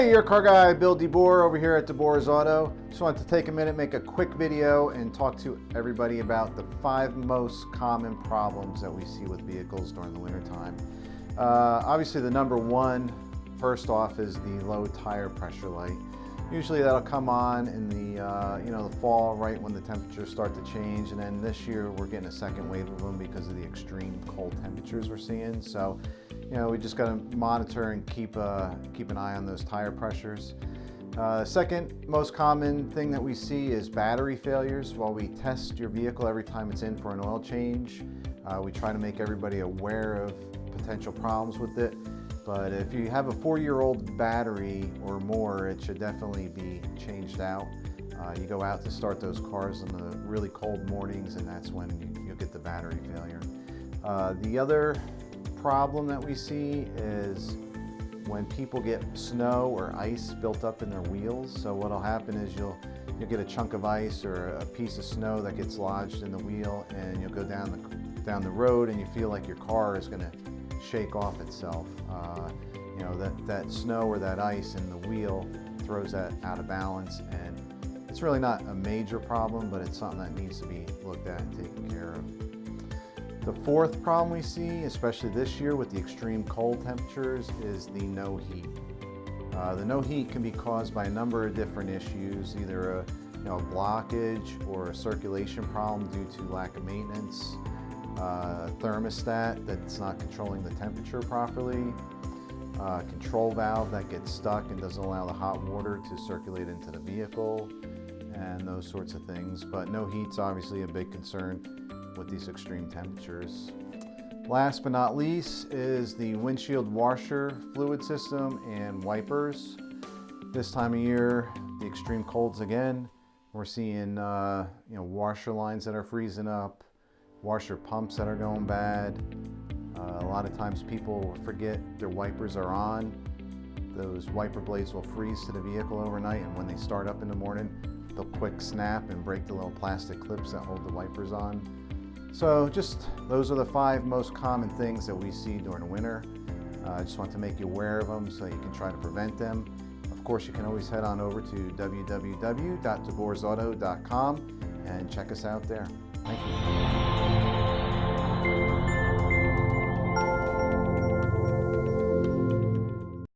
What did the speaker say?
Hey, your car guy, Bill DeBoer over here at DeBoer's Auto. Just wanted to take a minute, make a quick video and talk to everybody about the 5 most common problems that we see with vehicles during the winter time. Obviously the number one, first off, is the low tire pressure light. Usually that'll come on in the the fall, right when the temperatures start to change, and then this year we're getting a second wave of them because of the extreme cold temperatures we're seeing. So we just got to monitor and keep an eye on those tire pressures. Second most common thing that we see is battery failures. While we test your vehicle every time it's in for an oil change, we try to make everybody aware of potential problems with it. But if you have a 4-year-old battery or more, it should definitely be changed out. You go out to start those cars in the really cold mornings, and that's when you'll get the battery failure. The other problem that we see is when people get snow or ice built up in their wheels. So what'll happen is you'll get a chunk of ice or a piece of snow that gets lodged in the wheel, and you'll go down the road and you feel like your car is going to shake off itself. That snow or that ice in the wheel throws that out of balance, and it's really not a major problem, but it's something that needs to be looked at and taken care of. The fourth problem we see, especially this year with the extreme cold temperatures, is the no heat. The no heat can be caused by a number of different issues, either a blockage or a circulation problem due to lack of maintenance, a thermostat that's not controlling the temperature properly, a control valve that gets stuck and doesn't allow the hot water to circulate into the vehicle, and those sorts of things. But no heat's obviously a big concern with these extreme temperatures. Last but not least is the windshield washer fluid system and wipers. This time of year, the extreme colds again, we're seeing washer lines that are freezing up, washer pumps that are going bad. A lot of times people forget their wipers are on. Those wiper blades will freeze to the vehicle overnight, and when they start up in the morning, they'll quick snap and break the little plastic clips that hold the wipers on. So those are the 5 most common things that we see during the winter. I just want to make you aware of them so you can try to prevent them. Of course, you can always head on over to www.deboersauto.com and check us out there. Thank you.